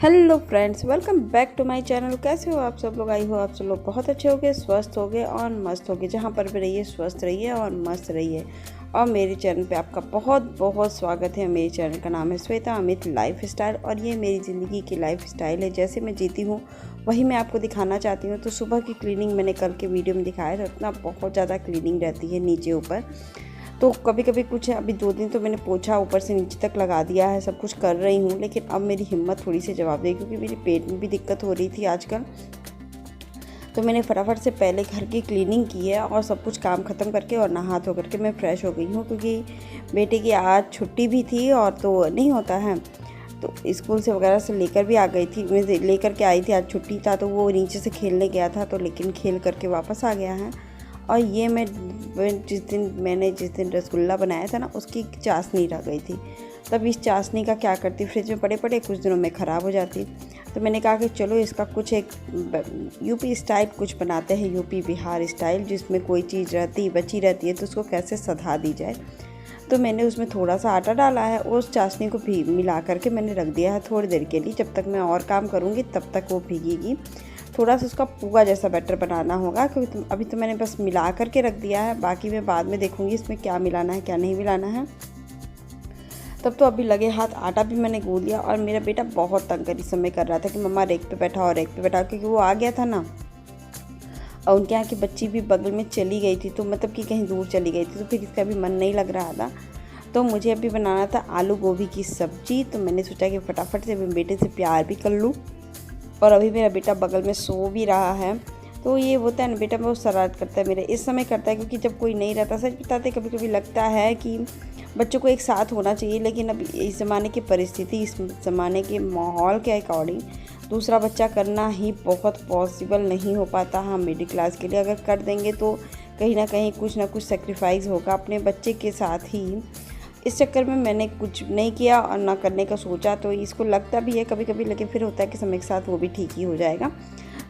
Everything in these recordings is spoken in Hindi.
Hello friends, welcome back to my channel. कैसे हो आप सब लोग? आई हो आप सब लोग बहुत अच्छे होगे, स्वस्थ होगे और मस्त होगे। जहाँ पर भी रहिए स्वस्थ रहिए और मस्त रहिए। और मेरे चैनल पे आपका बहुत बहुत स्वागत है। मेरे चैनल का नाम है श्वेता अमित लाइफ स्टाइल और ये मेरी ज़िंदगी की लाइफ स्टाइल है। जैसे मैं जीती हूँ वही मैं आपको दिखाना चाहती हूँ। तो सुबह की क्लीनिंग मैंने कल के वीडियो में दिखाया था। इतना बहुत ज़्यादा क्लीनिंग रहती है नीचे ऊपर, तो कभी कभी कुछ अभी 2 दिन तो मैंने पोछा ऊपर से नीचे तक लगा दिया है, सब कुछ कर रही हूँ। लेकिन अब मेरी हिम्मत थोड़ी सी जवाब देगी क्योंकि मेरे पेट में भी दिक्कत हो रही थी आजकल। तो मैंने फटाफट से पहले घर की क्लीनिंग की है और सब कुछ काम ख़त्म करके और नहा धो करके मैं फ़्रेश हो गई हूँ। क्योंकि बेटे की आज छुट्टी भी थी और तो नहीं होता है, तो स्कूल से वगैरह से लेकर भी आ गई थी, मैं लेकर के आई थी। आज छुट्टी था तो वो नीचे से खेलने गया था, तो लेकिन खेल करके वापस आ गया है। और ये मैं जिस दिन रसगुल्ला बनाया था ना, उसकी चाशनी रह गई थी। तब इस चाशनी का क्या करती, फ्रिज में पड़े पड़े कुछ दिनों में ख़राब हो जाती। तो मैंने कहा कि चलो इसका कुछ एक यूपी स्टाइल कुछ बनाते हैं, यूपी बिहार स्टाइल, जिसमें कोई चीज़ बची रहती है तो उसको कैसे सधा दी जाए। तो मैंने उसमें थोड़ा सा आटा डाला है और उस चाशनी को भी मिला करके मैंने रख दिया है थोड़ी देर के लिए। जब तक मैं और काम करूँगी तब तक वो भीगेगी। थोड़ा सा उसका पुआ जैसा बैटर बनाना होगा, क्योंकि अभी तो मैंने बस मिला करके रख दिया है। बाकी मैं बाद में देखूँगी इसमें क्या मिलाना है क्या नहीं मिलाना है। तब तो अभी लगे हाथ आटा भी मैंने गूंद लिया। और मेरा बेटा बहुत तंग इस समय कर रहा था कि मम्मा रेक पे बैठा और रेक पे बैठा, क्योंकि वो आ गया था ना। और उनके यहाँ की बच्ची भी बगल में चली गई थी, तो मतलब कि कहीं दूर चली गई थी, तो फिर इसका भी मन नहीं लग रहा था। तो मुझे अभी बनाना था आलू गोभी की सब्ज़ी। तो मैंने सोचा कि फटाफट से बेटे से प्यार भी कर लूँ। और अभी मेरा बेटा बगल में सो भी रहा है। तो ये होता है ना, बेटा बहुत शरारत करता है मेरे, इस समय करता है क्योंकि जब कोई नहीं रहता। सच बताते कभी कभी लगता है कि बच्चों को एक साथ होना चाहिए, लेकिन अब इस ज़माने की परिस्थिति, इस ज़माने के माहौल के अकॉर्डिंग दूसरा बच्चा करना ही बहुत पॉसिबल नहीं हो पाता। हाँ, मिडिल क्लास के लिए अगर कर देंगे तो कहीं ना कहीं कुछ ना कुछ सेक्रीफाइस होगा अपने बच्चे के साथ ही। इस चक्कर में मैंने कुछ नहीं किया और ना करने का सोचा। तो इसको लगता भी है कभी कभी, लेकिन फिर होता है कि समय के साथ वो भी ठीक ही हो जाएगा।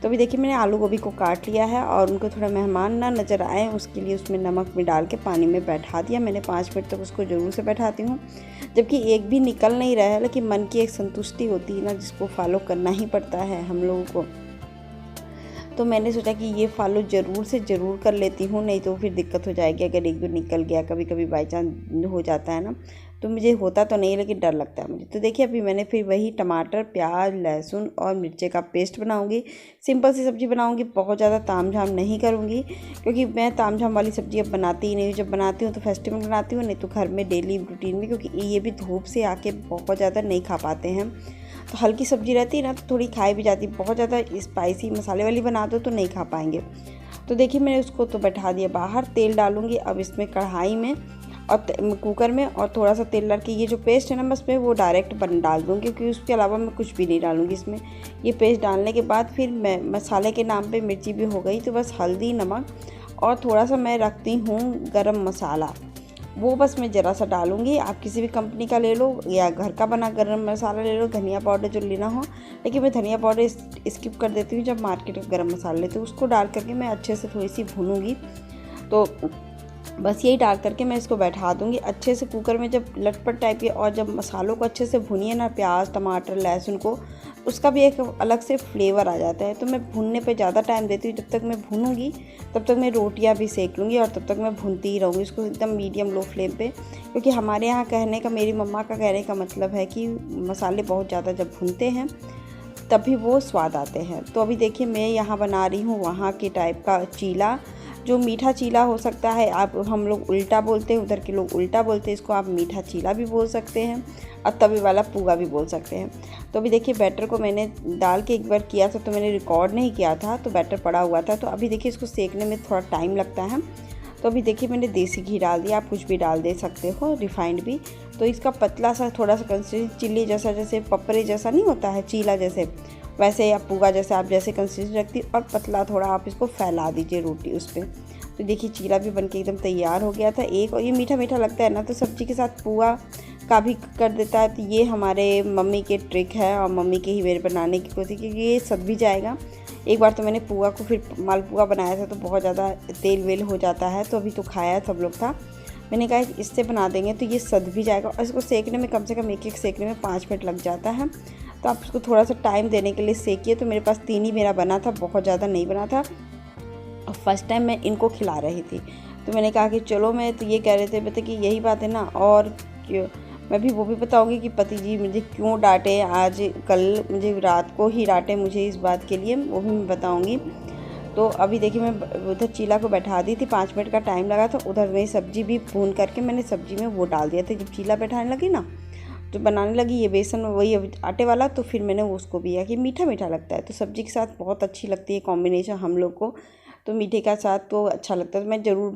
तो अभी देखिए मैंने आलू गोभी को काट लिया है और उनको थोड़ा मेहमान ना नज़र आए उसके लिए उसमें नमक में डाल के पानी में बैठा दिया मैंने। 5 मिनट तक उसको ज़रूर से बैठाती हूँ, जबकि एक भी निकल नहीं रहा है। लेकिन मन की एक संतुष्टि होती है ना, जिसको फॉलो करना ही पड़ता है हम लोगों को। तो मैंने सोचा कि ये फॉलो ज़रूर से ज़रूर कर लेती हूँ, नहीं तो फिर दिक्कत हो जाएगी अगर एक दो निकल गया। कभी कभी बाई चांस हो जाता है ना, तो मुझे होता तो नहीं लेकिन डर लगता है मुझे। तो देखिए अभी मैंने फिर वही टमाटर, प्याज, लहसुन और मिर्चे का पेस्ट बनाऊंगी। सिंपल सी सब्ज़ी बनाऊंगी, बहुत ज़्यादा तामझाम नहीं करूँगी, क्योंकि मैं तामझाम वाली सब्ज़ी अब बनाती ही नहीं हूँ। जब बनाती हूँ तो फेस्टिवल बनाती हूँ, नहीं तो घर में डेली रूटीन में, क्योंकि ये भी धूप से आके बहुत ज़्यादा नहीं खा पाते हैं। तो हल्की सब्ज़ी रहती है ना, तो थोड़ी खाई भी जाती। बहुत ज़्यादा स्पाइसी मसाले वाली बना दो तो नहीं खा पाएंगे। तो देखिए मैंने उसको तो बैठा दिया बाहर। तेल डालूंगी अब इसमें कढ़ाई में और कुकर में, और थोड़ा सा तेल डाल के ये जो पेस्ट है ना बस मैं वो डायरेक्ट डाल दूँगी, क्योंकि उसके अलावा मैं कुछ भी नहीं डालूँगी इसमें। ये पेस्ट डालने के बाद फिर मैं मसाले के नाम पे मिर्ची भी हो गई, तो बस हल्दी, नमक और थोड़ा सा मैं रखती हूँ गरम मसाला, वो बस मैं ज़रा सा डालूँगी। आप किसी भी कंपनी का ले लो या घर का बना गरम मसाला ले लो, धनिया पाउडर जो लेना हो। लेकिन मैं धनिया पाउडर स्किप कर देती हूँ, जब मार्केट में गरम मसाला लेती हूँ उसको डाल करके मैं अच्छे से थोड़ी सी भूनूँगी। तो बस यही डाल करके मैं इसको बैठा दूँगी अच्छे से कुकर में। जब लटपट टाइप के और जब मसालों को अच्छे से भुनिए ना, प्याज, टमाटर, लहसुन को, उसका भी एक अलग से फ्लेवर आ जाता है। तो मैं भूनने पे ज़्यादा टाइम देती हूँ। जब तक मैं भूनूंगी तब तक मैं रोटियां भी सेक लूँगी और तब तक मैं भूनती ही रहूँगी इसको एकदम मीडियम लो फ्लेम पे। क्योंकि हमारे यहाँ कहने का, मेरी मम्मा का कहने का मतलब है कि मसाले बहुत ज़्यादा जब भूनते हैं तभी वो स्वाद आते हैं। तो अभी देखिए मैं यहाँ बना रही हूँ वहाँ के टाइप का चीला, जो मीठा चीला हो सकता है। आप, हम लोग उल्टा बोलते हैं, उधर के लोग उल्टा बोलते हैं इसको। आप मीठा चीला भी बोल सकते हैं और तवे वाला पुआ भी बोल सकते हैं। तो अभी देखिए बैटर को मैंने डाल के एक बार किया था, तो मैंने रिकॉर्ड नहीं किया था, तो बैटर पड़ा हुआ था। तो अभी देखिए इसको सेकने में थोड़ा टाइम लगता है। तो अभी देखिए मैंने देसी घी डाल दिया, आप कुछ भी डाल दे सकते हो, रिफाइंड भी। तो इसका पतला सा थोड़ा सा कंसिस्टेंसी चिल्ली जैसा, जैसे पपरे जैसा नहीं होता है चीला जैसे, वैसे या पुआ जैसे आप जैसे कंसिस्टेंसी रखती, और पतला थोड़ा आप इसको फैला दीजिए रोटी उस पर। तो देखिए चीला भी बनके एकदम तैयार हो गया था एक। और ये मीठा मीठा लगता है ना, तो सब्जी के साथ पुआ का भी कर देता है। तो ये हमारे मम्मी के ट्रिक है और मम्मी के ही मेरे बनाने की कोशिश, क्योंकि ये सद भी जाएगा। एक बार तो मैंने पुआ को फिर मालपुआ बनाया था, तो बहुत ज़्यादा तेल वेल हो जाता है, तो अभी तो खाया सब लोग था। मैंने कहा इससे बना देंगे तो ये सद भी जाएगा। और इसको सेकने में कम से कम एक सेकने में 5 मिनट लग जाता है। तो आप इसको थोड़ा सा टाइम देने के लिए सेकिए। तो मेरे पास 3 ही मेरा बना था, बहुत ज़्यादा नहीं बना था और फर्स्ट टाइम मैं इनको खिला रही थी। तो मैंने कहा कि चलो, मैं तो ये कह रहे थे बता कि यही बात है ना, और मैं भी वो भी बताऊंगी कि पति जी मुझे क्यों डांटे, आज कल मुझे रात को ही डांटे मुझे इस बात के लिए, वो भी मैं बताऊंगी। तो अभी देखिए मैं उधर चीला को बैठा दी थी, 5 मिनट का टाइम लगा था। उधर मेरी सब्ज़ी भी भून करके मैंने सब्ज़ी में वो डाल दिया था। जब चीला बैठाने लगी ना, तो बनाने लगी ये बेसन वही आटे वाला, तो फिर मैंने उसको भी किया कि मीठा मीठा लगता है तो सब्ज़ी के साथ बहुत अच्छी लगती है कॉम्बिनेशन हम लोग को, तो मीठे का साथ तो अच्छा लगता है। तो मैं ज़रूर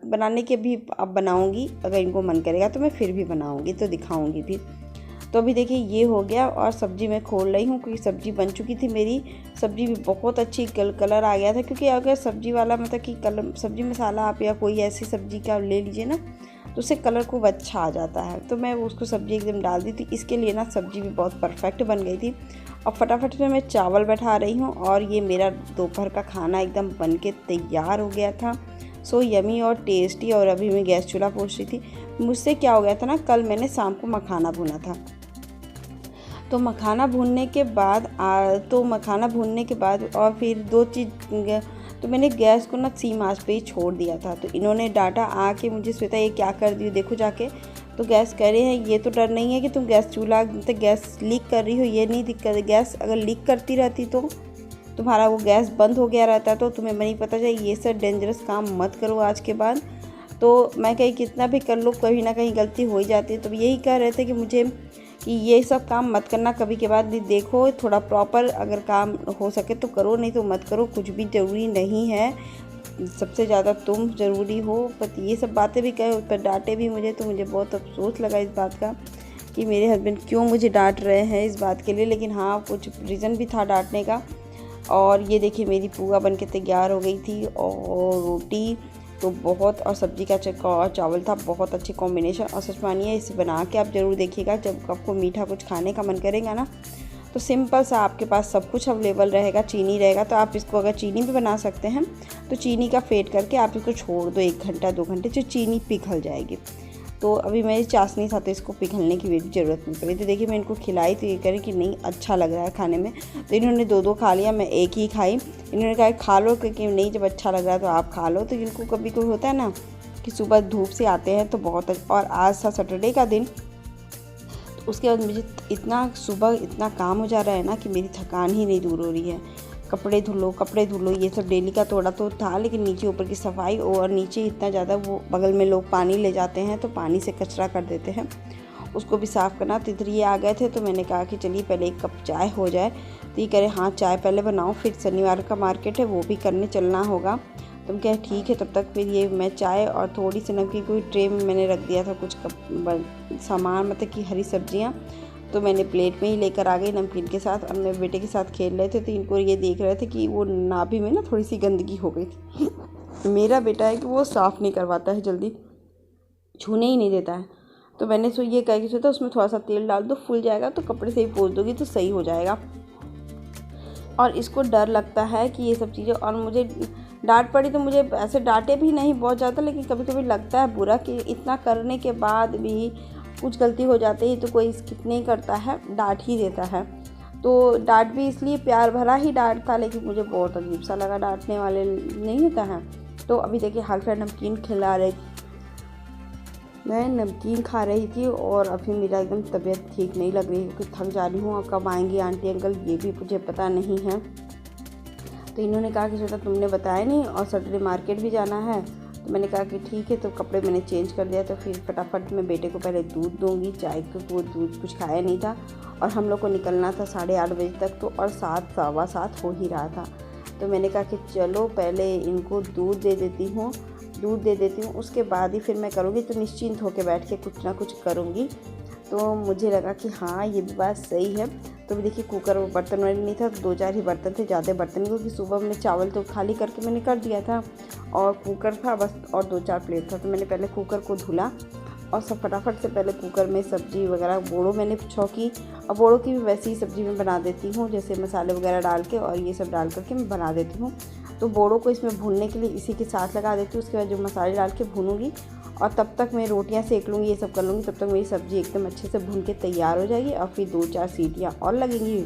बनाने के भी अब बनाऊँगी, अगर इनको मन करेगा तो मैं फिर भी बनाऊँगी, तो दिखाऊँगी भी। तो अभी देखिए ये हो गया और सब्ज़ी मैं खोल रही हूँ क्योंकि सब्ज़ी बन चुकी थी मेरी। सब्ज़ी भी बहुत अच्छी कलर आ गया था, क्योंकि अगर सब्ज़ी वाला मतलब कि कलर सब्ज़ी मसाला आप या कोई ऐसी सब्ज़ी का ले लीजिए ना, तो उससे कलर खूब अच्छा आ जाता है। तो मैं उसको सब्ज़ी एकदम डाल दी थी, इसके लिए ना सब्ज़ी भी बहुत परफेक्ट बन गई थी। और फटाफट से मैं चावल बैठा रही हूँ और ये मेरा दोपहर का खाना एकदम बन के तैयार हो गया था। सो यमी और टेस्टी। और अभी मैं गैस चूल्हा पोंछ रही थी। मुझसे क्या हो गया था ना, कल मैंने शाम को मखाना भुना था, तो मखाना भूनने के बाद और फिर 2 चीज़, तो मैंने गैस को ना सी आंच पे ही छोड़ दिया था। तो इन्होंने डांटा आके मुझे, श्वेता ये क्या कर दी देखो जाके। तो गैस कह रहे हैं ये तो डर नहीं है कि तुम गैस चूल्हा तो गैस लीक कर रही हो, ये नहीं दिक्कत है। गैस अगर लीक करती रहती तो तुम्हारा वो गैस बंद हो गया रहता, तो तुम्हें नहीं पता चाहिए। ये सब डेंजरस काम मत करो आज के बाद। तो मैं कहीं कितना भी कर लो, कहीं ना कहीं गलती हो ही जाती है। तो यही कह रहे थे कि मुझे कि ये सब काम मत करना कभी के बाद। देखो थोड़ा प्रॉपर अगर काम हो सके तो करो, नहीं तो मत करो, कुछ भी ज़रूरी नहीं है, सबसे ज़्यादा तुम ज़रूरी हो। पर ये सब बातें भी कहे, पर डांटे भी मुझे, तो मुझे बहुत अफसोस लगा इस बात का कि मेरे हस्बैंड क्यों मुझे डांट रहे हैं इस बात के लिए। लेकिन हाँ, कुछ रीज़न भी था डांटने का। और ये देखिए मेरी पुआ बन के तैयार हो गई थी और रोटी तो बहुत, और सब्ज़ी का चावल था, बहुत अच्छी कॉम्बिनेशन। और सच मानिए इसे बना के आप ज़रूर देखिएगा, जब आपको मीठा कुछ खाने का मन करेगा ना, तो सिंपल सा आपके पास सब कुछ अवेलेबल रहेगा। चीनी रहेगा तो आप इसको अगर चीनी भी बना सकते हैं, तो चीनी का फेंट करके आप इसको छोड़ दो 1 घंटा 2 घंटे, जो चीनी पिघल जाएगी। तो अभी मेरी चाशनी था तो इसको पिघलने की भी ज़रूरत नहीं पड़ी। तो देखिए मैं इनको खिलाई तो ये करें कि नहीं अच्छा लग रहा है खाने में, तो इन्होंने 2-2 खा लिया, मैं एक ही खाई। इन्होंने कहा खा लो, क्योंकि नहीं जब अच्छा लग रहा है तो आप खा लो। तो इनको कभी कोई होता है ना कि सुबह धूप से आते हैं तो बहुत, और आज था सैटरडे का दिन, तो उसके बाद मुझे इतना सुबह इतना काम हो जा रहा है ना कि मेरी थकान ही नहीं दूर हो रही है। कपड़े धुलो ये सब डेली का थोड़ा तो था, लेकिन नीचे ऊपर की सफाई, और नीचे इतना ज़्यादा वो बगल में लोग पानी ले जाते हैं तो पानी से कचरा कर देते हैं, उसको भी साफ़ करना। तो इधर ये आ गए थे तो मैंने कहा कि चलिए पहले 1 कप चाय हो जाए। तो ये कह रहे हाँ चाय पहले बनाओ, फिर शनिवार का मार्केट है वो भी करने चलना होगा। तो हम कहे ठीक है, तब तक फिर ये मैं चाय और थोड़ी सी नमकीन कोई ट्रे में मैंने रख दिया था कुछ सामान, मतलब कि हरी सब्जियाँ, तो मैंने प्लेट में ही लेकर आ गई नमकीन के साथ। और मेरे बेटे के साथ खेल रहे थे तो इनको ये देख रहे थे कि वो नाभि में ना थोड़ी सी गंदगी हो गई थी। मेरा बेटा है कि वो साफ़ नहीं करवाता है, जल्दी छूने ही नहीं देता है। तो मैंने ये कह के सोचा उसमें थोड़ा सा तेल डाल दो, फूल जाएगा तो कपड़े से ही पोंछ दोगी तो सही हो जाएगा। और इसको डर लगता है कि ये सब चीज़ें, और मुझे डांट पड़ी तो मुझे ऐसे डांटे भी नहीं बहुत ज़्यादा, लेकिन कभी कभी लगता है बुरा कि इतना करने के बाद भी कुछ गलती हो जाती है तो कोई स्किप नहीं करता है, डांट ही देता है। तो डांट भी इसलिए प्यार भरा ही डांट था, लेकिन मुझे बहुत अजीब सा लगा, डांटने वाले नहीं होता है। तो अभी देखिए हल्का नमकीन खिला रहे, मैं नमकीन खा रही थी और अभी मेरा एकदम तबीयत ठीक नहीं लग रही, क्योंकि थक जा रही हूँ। और कब आएंगी आंटी अंकल ये भी मुझे पता नहीं है। तो इन्होंने कहा कि श्वेता तुमने बताया नहीं और सैटरडे मार्केट भी जाना है। तो मैंने कहा कि ठीक है, तो कपड़े मैंने चेंज कर दिया। तो फिर फटाफट मैं बेटे को पहले दूध दूंगी, चाय को वो दूध कुछ खाया नहीं था, और हम लोग को निकलना था 8:30 बजे तक, तो और 7 सवा 7 हो ही रहा था। तो मैंने कहा कि चलो पहले इनको दूध दे देती हूँ, उसके बाद ही फिर मैं करूँगी। तो निश्चिंत होकर बैठ के कुछ ना कुछ करूँगी। तो मुझे लगा कि हाँ ये भी बात सही है। तो भी देखिए कुकर और बर्तन वाले नहीं था, 2-4 ही बर्तन थे, ज़्यादा बर्तन नहीं, क्योंकि सुबह में चावल तो खाली करके मैंने कर दिया था और कुकर था बस, और 2-4 प्लेट था। तो मैंने पहले कुकर को धुला और सब फटाफट से पहले कुकर में सब्ज़ी वगैरह बोड़ो मैंने छौंकी। और बोड़ो की भी वैसी ही सब्ज़ी मैं बना देती हूँ, जैसे मसाले वगैरह डाल के और ये सब डाल करके मैं बना देती हूँ। तो बोड़ो को इसमें भूनने के लिए इसी के साथ लगा देती हूँ, उसके बाद जो मसाले डाल के भूनूँगी और तब तक मैं रोटियां सेक लूँगी, ये सब कर लूँगी। तब तक मेरी सब्ज़ी एकदम अच्छे से भून के तैयार हो जाएगी और फिर 2-4 सीटियाँ और लगेंगी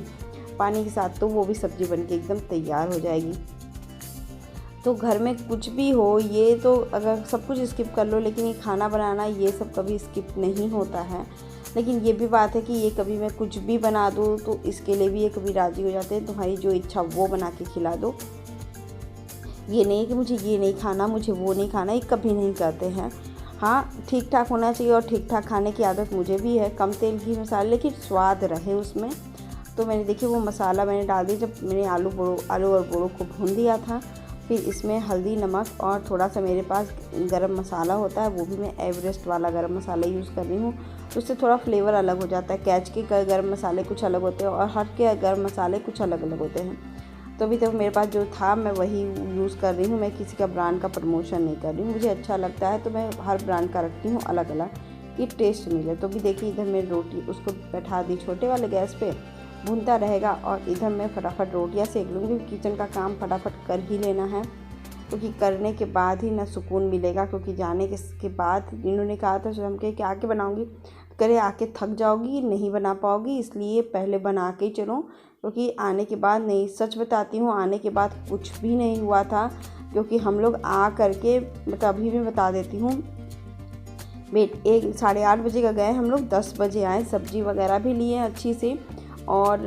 पानी के साथ, तो वो भी सब्ज़ी बन के एकदम तैयार हो जाएगी। तो घर में कुछ भी हो, ये तो अगर सब कुछ स्किप कर लो, लेकिन ये खाना बनाना ये सब कभी स्किप नहीं होता है। लेकिन ये भी बात है कि ये कभी मैं कुछ भी बना दूँ तो इसके लिए भी ये कभी राज़ी हो जाते हैं, तुम्हारी जो इच्छा वो बना के खिला दो। ये नहीं कि मुझे ये नहीं खाना, मुझे वो नहीं खाना, ये कभी नहीं करते हैं। हाँ, ठीक ठाक होना चाहिए और ठीक ठाक खाने की आदत मुझे भी है, कम तेल घी मसाले, लेकिन स्वाद रहे उसमें। तो मैंने देखिए वो मसाला मैंने डाल दिया जब मैंने आलू और बोड़ो को भून दिया था। फिर इसमें हल्दी, नमक और थोड़ा सा मेरे पास गरम मसाला होता है, वो भी मैं एवरेस्ट वाला गरम मसाला यूज़ कर रही हूँ। उससे थोड़ा फ्लेवर अलग हो जाता है। कैच के गरम मसाले कुछ अलग होते हैं और हट के गरम मसाले कुछ अलग अलग होते हैं। तो अभी तक मेरे पास जो था मैं वही यूज़ कर रही हूँ। मैं किसी का ब्रांड का प्रमोशन नहीं कर रही हूँ, मुझे अच्छा लगता है तो मैं हर ब्रांड का रखती हूँ अलग अलग, कि टेस्ट मिले। तो भी देखिए इधर मैं रोटी उसको बैठा दी छोटे वाले गैस पे, भूनता रहेगा और इधर मैं फटाफट रोटियां सेक लूँगी। किचन का काम फटाफट कर ही लेना है, क्योंकि करने के बाद ही ना सुकून मिलेगा। क्योंकि जाने के बाद इन्होंने कहा था स्वयं के कि आके बनाऊँगी, करे आके थक जाओगी, नहीं बना पाओगी, इसलिए पहले बना के ही चलो। क्योंकि आने के बाद नहीं, सच बताती हूँ, आने के बाद कुछ भी नहीं हुआ था। क्योंकि हम लोग आ करके मतलब अभी भी बता देती हूँ, 8:30 बजे का गए हम लोग, 10 बजे आए। सब्ज़ी वगैरह भी लिए अच्छी से और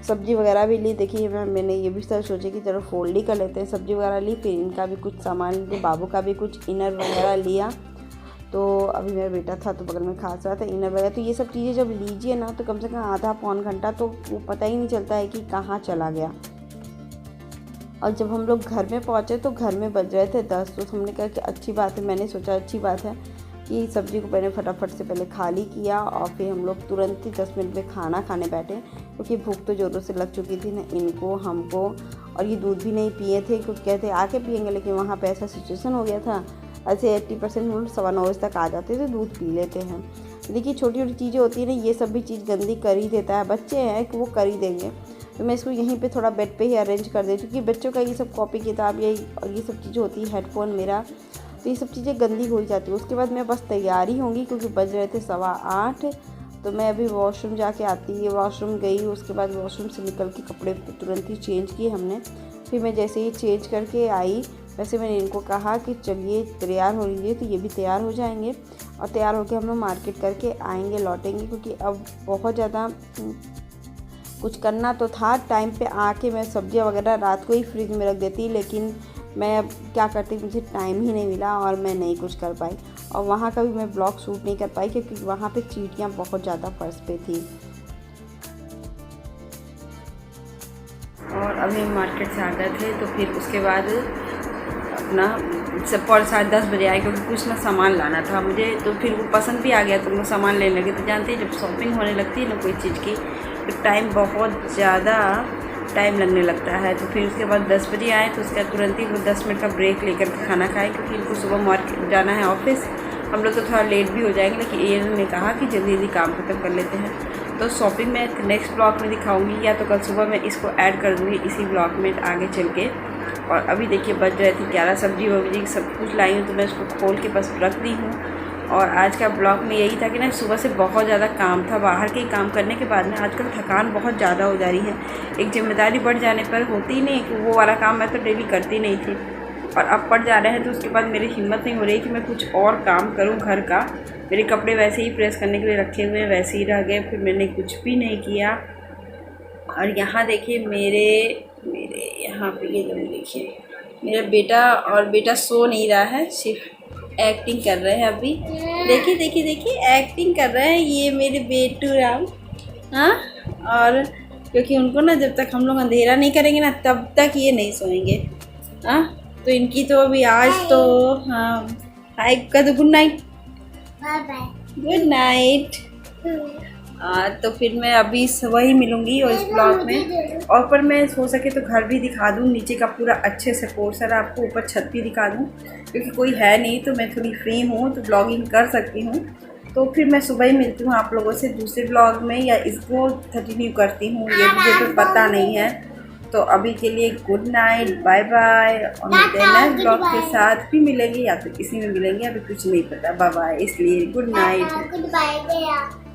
सब्ज़ी वगैरह भी ली। देखिए मैंने ये भी सर सोचे कि चलो फोल्ड ही कर लेते हैं। सब्ज़ी वगैरह ली, फिर इनका भी कुछ सामान लिए, बाबू का भी कुछ इनर वगैरह लिया। तो अभी मेरा बेटा था तो बगल में खास रहा था इनर वगैरह। तो ये सब चीज़ें जब लीजिए ना तो कम से कम आधा पौन घंटा तो वो पता ही नहीं चलता है कि कहाँ चला गया। और जब हम लोग घर में पहुँचे तो घर में बज रहे थे 10। तो हमने कहा कि अच्छी बात है, मैंने सोचा अच्छी बात है कि सब्ज़ी को मैंने फटाफट से पहले खाली किया और फिर हम लोग तुरंत ही 10 मिनट में खाना खाने बैठे। क्योंकि भूख तो ज़ोरों से लग चुकी थी ना इनको, हमको। और ये दूध भी नहीं पिए थे क्योंकि कहते आके पियेंगे, लेकिन वहाँ पे ऐसा सिचुएशन हो गया था। ऐसे 80% हम 9:15 बजे तक आ जाते थे, दूध पी लेते हैं। देखिए छोटी छोटी चीज़ें होती है ना, ये सब भी चीज़ गंदी कर ही देता है। बच्चे हैं कि वो कर ही देंगे। तो मैं इसको यहीं पे थोड़ा बेड पे ही अरेंज कर देती हूँ, क्योंकि बच्चों का ये सब कॉपी किताब ये सब चीज़ें होती है, हेडफोन मेरा, तो ये सब चीज़ें गंदी हो ही जाती है। उसके बाद मैं बस तैयार ही होंगी क्योंकि बज रहे थे 8:15। तो मैं अभी वॉशरूम जाके आती है, वॉशरूम गई, उसके बाद वॉशरूम से निकल के कपड़े तुरंत ही चेंज किए हमने। फिर मैं जैसे ही चेंज करके आई, वैसे मैंने इनको कहा कि चलिए तैयार हो लीजिए, तो ये भी तैयार हो जाएंगे और तैयार होकर हम लोग मार्केट करके आएंगे, लौटेंगे। क्योंकि अब बहुत ज़्यादा कुछ करना तो था। टाइम पे आके मैं सब्जियां वगैरह रात को ही फ्रिज में रख देती, लेकिन मैं अब क्या करती, मुझे टाइम ही नहीं मिला और मैं नहीं कुछ कर पाई। और वहाँ का भी मैं ब्लॉग शूट नहीं कर पाई क्योंकि वहाँ पे चींटियाँ बहुत ज़्यादा फर्श पे थी। और अभी मार्केट से आ गए थे तो फिर उसके बाद अपना 10:30 बजे आए, क्योंकि कुछ ना सामान लाना था मुझे। तो फिर वो पसंद भी आ गया तो वो सामान लेने लगे। तो जानते हैं जब शॉपिंग होने लगती है ना कोई चीज़ की, तो टाइम बहुत ज़्यादा टाइम लगने लगता है। तो फिर उसके बाद 10 बजे आए तो उसके बाद तुरंत ही वो 10 मिनट का ब्रेक लेकर के खाना खाएं, क्योंकि इनको सुबह मार्केट जाना है ऑफिस। हम लोग तो थोड़ा लेट भी हो जाएंगे, लेकिन ये ने कहा कि जल्दी जल्दी काम खत्म कर लेते हैं। तो शॉपिंग मैं नेक्स्ट ब्लॉग में दिखाऊंगी, या तो कल सुबह मैं इसको ऐड कर दूँगी इसी ब्लॉग में आगे चल के। और अभी देखिए बज रहे थे 11, सब्जी वब्जी सब कुछ लाई हूँ तो मैं इसको खोल के बस रख दी हूँ। और आज का ब्लॉग में यही था कि ना सुबह से बहुत ज़्यादा काम था। बाहर के काम करने के बाद ना आजकल थकान बहुत ज़्यादा हो जा रही है। एक जिम्मेदारी बढ़ जाने पर होती ही नहीं कि वो वाला काम मैं तो डेली करती नहीं थी, और अब पड़ जा रहे हैं तो उसके बाद मेरी हिम्मत नहीं हो रही कि मैं कुछ और काम करूं घर का। मेरे कपड़े वैसे ही प्रेस करने के लिए रखे हुए हैं, वैसे ही रह गए, फिर मैंने कुछ भी नहीं किया। और यहाँ देखिए मेरे यहाँ पे ये देखिए मेरा बेटा, और बेटा सो नहीं रहा है, सिर्फ एक्टिंग कर रहे हैं अभी। देखिए देखिए देखिए एक्टिंग कर रहे हैं ये मेरे बेटू राम। हाँ, और क्योंकि उनको ना जब तक हम लोग अंधेरा नहीं करेंगे ना तब तक ये नहीं सोएंगे। हाँ, तो इनकी तो अभी आज तो हाँ हाय का तो good night, bye bye, good night. तो फिर मैं अभी वही मिलूँगी और इस ब्लॉग में। और पर मैं हो सके तो घर भी दिखा दूँ, नीचे का पूरा अच्छे से पोर्शन आपको, ऊपर छत भी दिखा दूँ, क्योंकि कोई है नहीं तो मैं थोड़ी फ्री हूँ तो ब्लॉगिंग कर सकती हूँ। तो फिर मैं सुबह ही मिलती हूँ आप लोगों से दूसरे ब्लॉग में, या इसको कंटिन्यू करती हूँ ये मुझे तो पता नहीं है। तो अभी के लिए गुड नाइट, बाय बाय, और मिलते हैं नेक्स्ट ब्लॉग के साथ। भी मिलेंगे या फिर किसी में मिलेंगे, अभी कुछ नहीं पता। बाय बाय, इसलिए गुड नाइट।